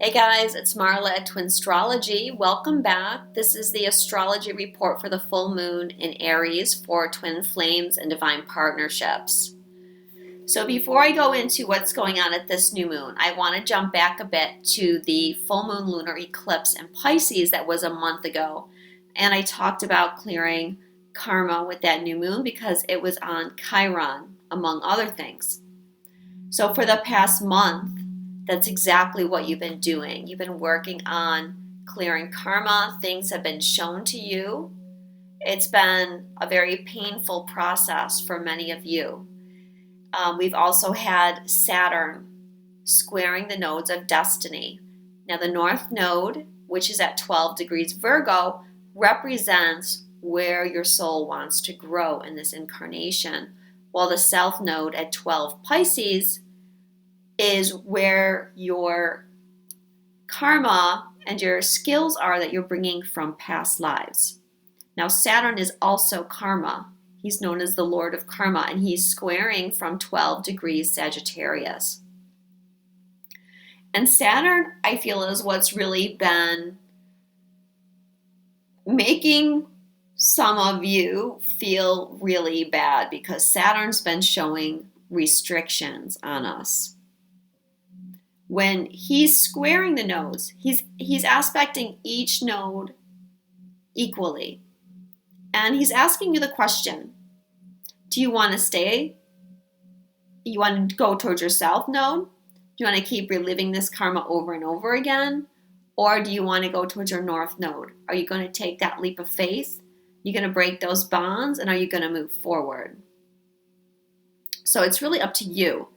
Hey guys, it's Marla at Twinstrology. Welcome back. This is the astrology report for the full moon in Aries for twin flames and divine partnerships. So before I go into what's going on at this new moon, I want to jump back a bit to the full moon lunar eclipse in Pisces that was a month ago. And I talked about clearing karma with that new moon because it was on Chiron, among other things. So for the past month, that's exactly what you've been doing. You've been working on clearing karma. Things have been shown to you. It's been a very painful process for many of you. We've also had Saturn squaring the nodes of destiny. Now, the North Node, which is at 12 degrees Virgo, represents where your soul wants to grow in this incarnation, while the South Node at 12 Pisces is where your karma and your skills are that you're bringing from past lives. Now, Saturn is also karma. He's known as the Lord of Karma, and he's squaring from 12 degrees Sagittarius. And Saturn, I feel, is what's really been making some of you feel really bad because Saturn's been showing restrictions on us. When he's squaring the nodes, he's aspecting each node equally. And he's asking you the question, do you want to stay? You want to go towards your South node? Do you want to keep reliving this karma over and over again? Or do you want to go towards your North node? Are you going to take that leap of faith? You're going to break those bonds, and are you going to move forward? So it's really up to you.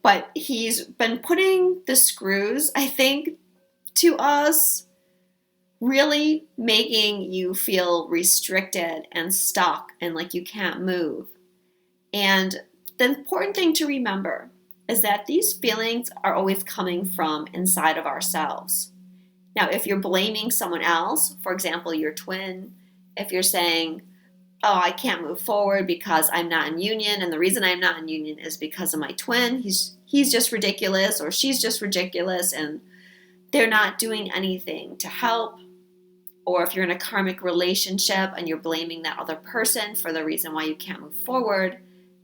But he's been putting the screws, I think, to us, really making you feel restricted and stuck and like you can't move. And the important thing to remember is that these feelings are always coming from inside of ourselves. Now, if you're blaming someone else, for example, your twin, if you're saying, oh, I can't move forward because I'm not in union, and the reason I'm not in union is because of my twin. He's just ridiculous, or she's just ridiculous, and they're not doing anything to help. Or if you're in a karmic relationship and you're blaming that other person for the reason why you can't move forward,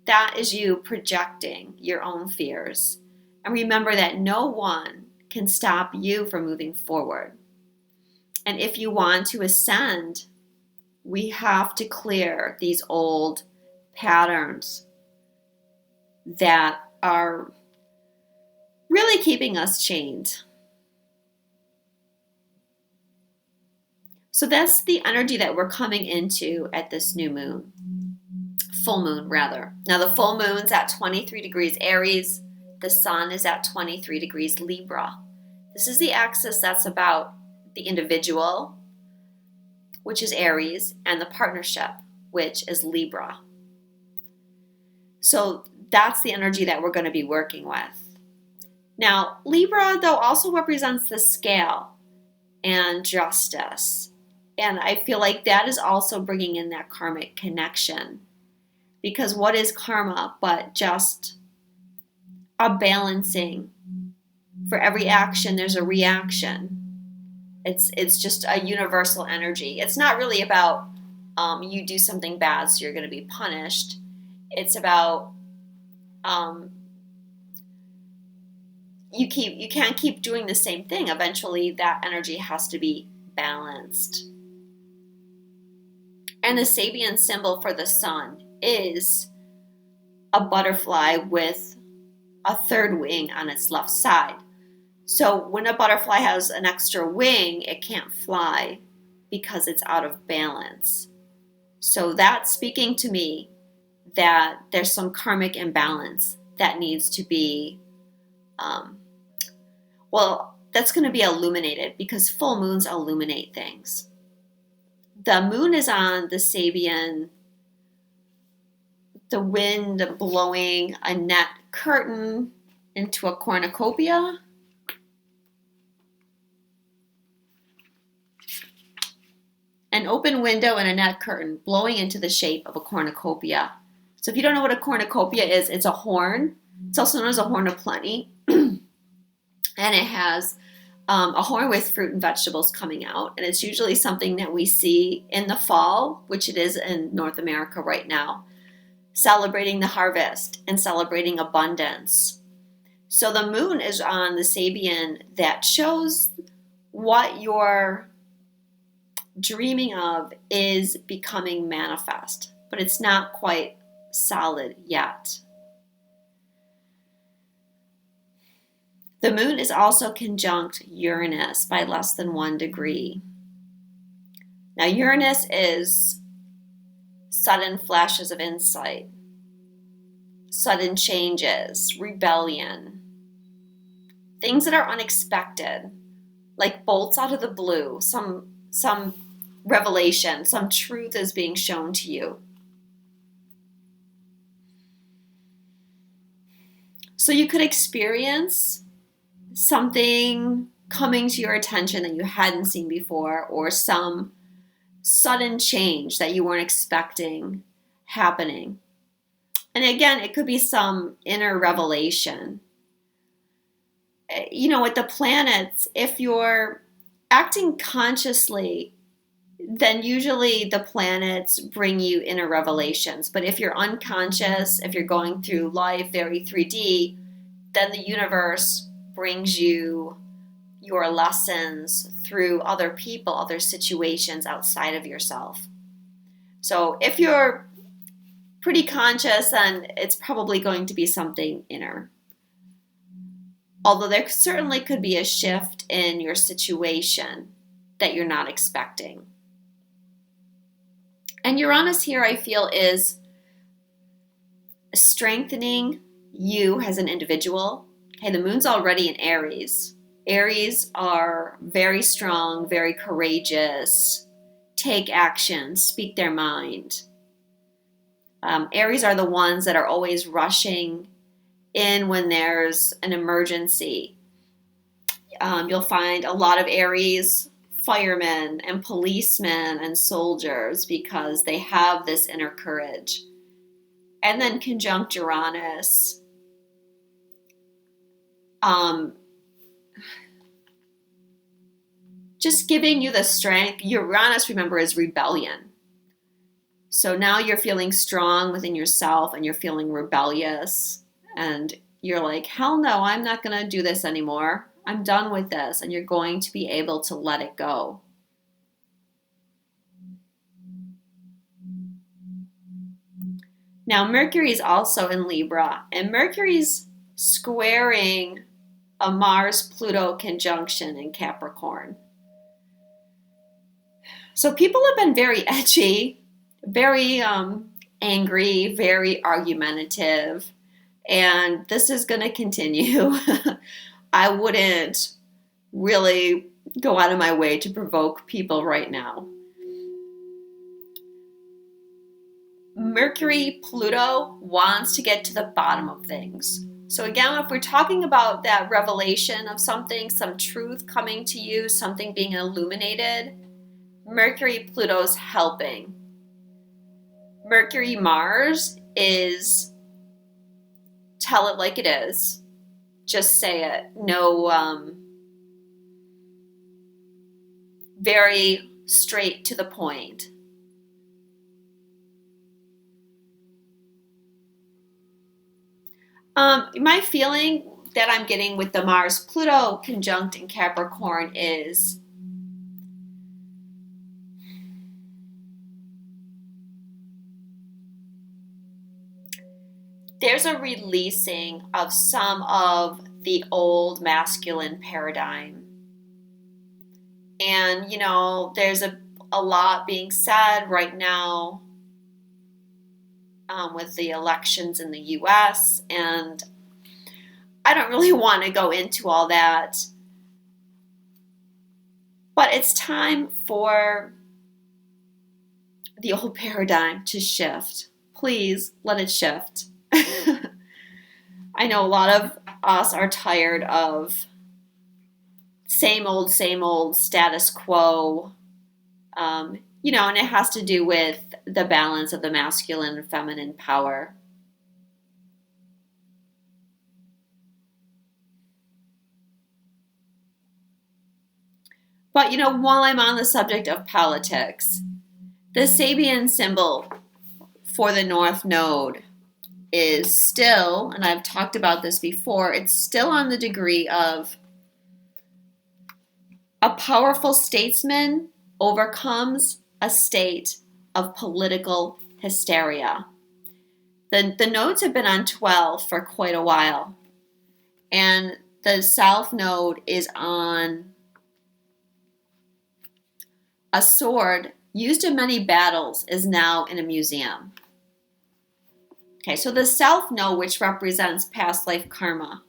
that is you projecting your own fears. And remember that no one can stop you from moving forward. And if you want to ascend, we have to clear these old patterns that are really keeping us chained. So that's the energy that we're coming into at this new moon. Full moon, rather. Now, the full moon's at 23 degrees Aries. The sun is at 23 degrees Libra. This is the axis that's about the individual, which is Aries, and the partnership, which is Libra. So that's the energy that we're going to be working with. Now, Libra, though, also represents the scale and justice. And I feel like that is also bringing in that karmic connection. Because what is karma but just a balancing? For every action, there's a reaction. It's just a universal energy. It's not really about you do something bad so you're going to be punished. It's about you can't keep doing the same thing. Eventually that energy has to be balanced. And the Sabian symbol for the sun is a butterfly with a third wing on its left side. So when a butterfly has an extra wing, it can't fly because it's out of balance. So that's speaking to me that there's some karmic imbalance that needs to be, that's going to be illuminated because full moons illuminate things. The moon is on the Sabian, the wind blowing a net curtain into a cornucopia. An open window and a net curtain blowing into the shape of a cornucopia. So if you don't know what a cornucopia is, it's a horn. It's also known as a horn of plenty. And and it has a horn with fruit and vegetables coming out. And it's usually something that we see in the fall, which it is in North America right now, celebrating the harvest and celebrating abundance. So the moon is on the Sabian that shows what you're dreaming of is becoming manifest, but it's not quite solid yet. The moon is also conjunct Uranus by less than 1 degree. Now, Uranus is sudden flashes of insight, sudden changes, rebellion, things that are unexpected, like bolts out of the blue, some revelation, some truth is being shown to you. So you could experience something coming to your attention that you hadn't seen before, or some sudden change that you weren't expecting happening. And again, it could be some inner revelation. You know, with the planets, if you're acting consciously, then usually the planets bring you inner revelations. But if you're unconscious, if you're going through life very 3D, then the universe brings you your lessons through other people, other situations outside of yourself. So if you're pretty conscious, then it's probably going to be something inner. Although there certainly could be a shift in your situation that you're not expecting. And Uranus here, I feel, is strengthening you as an individual. Okay, the moon's already in Aries. Aries are very strong, very courageous, take action, speak their mind. Aries are the ones that are always rushing in when there's an emergency. You'll find a lot of Aries firemen and policemen and soldiers because they have this inner courage. And then conjunct Uranus. Just giving you the strength. Uranus, remember, is rebellion. So now you're feeling strong within yourself and you're feeling rebellious. And you're like, hell no, I'm not going to do this anymore. I'm done with this. And you're going to be able to let it go. Now, Mercury is also in Libra. And Mercury's squaring a Mars-Pluto conjunction in Capricorn. So people have been very edgy, very angry, very argumentative, and this is going to continue. I wouldn't really go out of my way to provoke people right now. Mercury, Pluto wants to get to the bottom of things. So again, if we're talking about that revelation of something, some truth coming to you, something being illuminated, Mercury, Pluto's helping. Mercury, Mars is tell it like it is. Just say it. No, very straight to the point. My feeling that I'm getting with the Mars-Pluto conjunct in Capricorn is there's a releasing of some of the old masculine paradigm. And, you know, there's a lot being said right now with the elections in the US, and I don't really want to go into all that. But it's time for the old paradigm to shift. Please let it shift. I know a lot of us are tired of same old status quo. You know, and it has to do with the balance of the masculine and feminine power. But, while I'm on the subject of politics, the Sabian symbol for the North Node is still, and I've talked about this before, it's still on the degree of a powerful statesman overcomes a state of political hysteria. The nodes have been on 12 for quite a while, and the South Node is on a sword used in many battles, is now in a museum. Okay, so the South Node, which represents past life karma.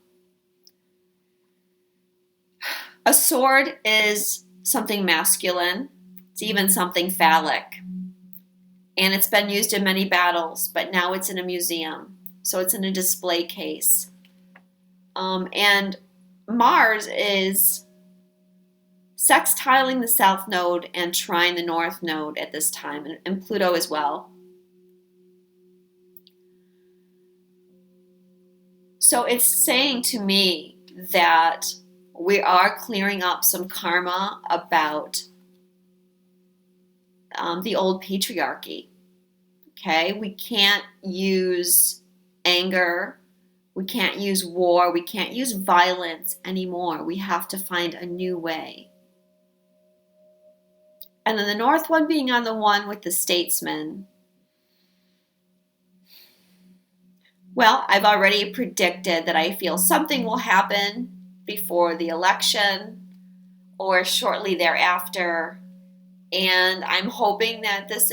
A sword is something masculine. It's even something phallic. And it's been used in many battles, but now it's in a museum. So it's in a display case. And Mars is sextiling the South Node and trine the North Node at this time, and Pluto as well. So it's saying to me that we are clearing up some karma about the old patriarchy. Okay, we can't use anger, we can't use war, we can't use violence anymore. We have to find a new way. And then the North one being on the one with the statesman. Well, I've already predicted that I feel something will happen before the election or shortly thereafter. And I'm hoping that this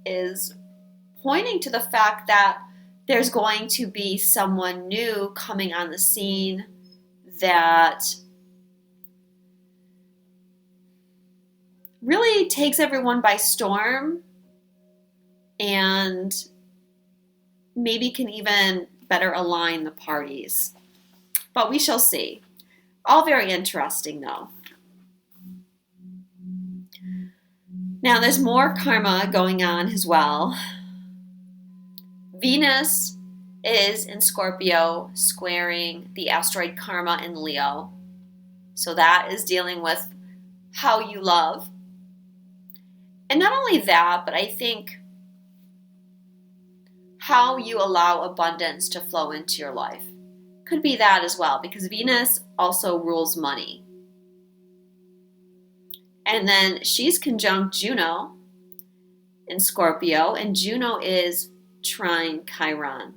is pointing to the fact that there's going to be someone new coming on the scene that really takes everyone by storm and maybe can even better align the parties. But we shall see. All very interesting, though. Now, there's more karma going on as well. Venus is in Scorpio, squaring the asteroid Karma in Leo. So that is dealing with how you love. And not only that, but I think how you allow abundance to flow into your life. Could be that as well, because Venus also rules money. And then she's conjunct Juno in Scorpio, and Juno is trine Chiron.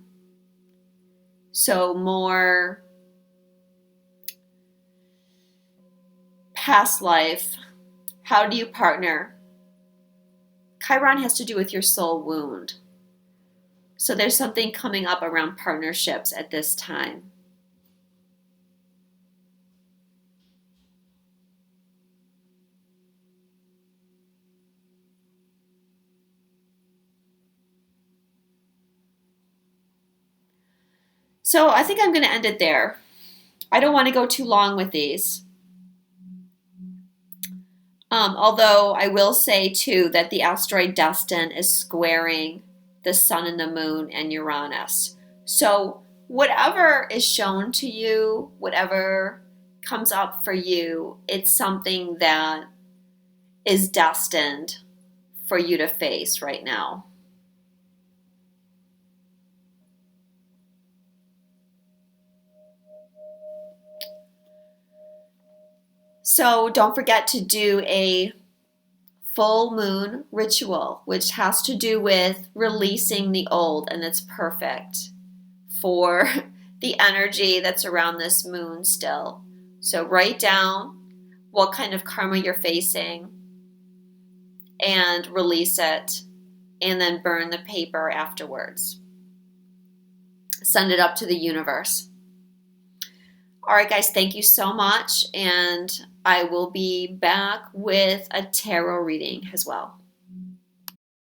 So more past life. How do you partner? Chiron has to do with your soul wound. So there's something coming up around partnerships at this time. So I think I'm going to end it there. I don't want to go too long with these. Although I will say, too, that the asteroid Destin is squaring the Sun and the Moon and Uranus. So whatever is shown to you, whatever comes up for you, it's something that is destined for you to face right now. So don't forget to do a full moon ritual, which has to do with releasing the old, and it's perfect for the energy that's around this moon still. So write down what kind of karma you're facing and release it, and then burn the paper afterwards. Send it up to the universe. All right, guys, thank you so much, and I will be back with a tarot reading as well.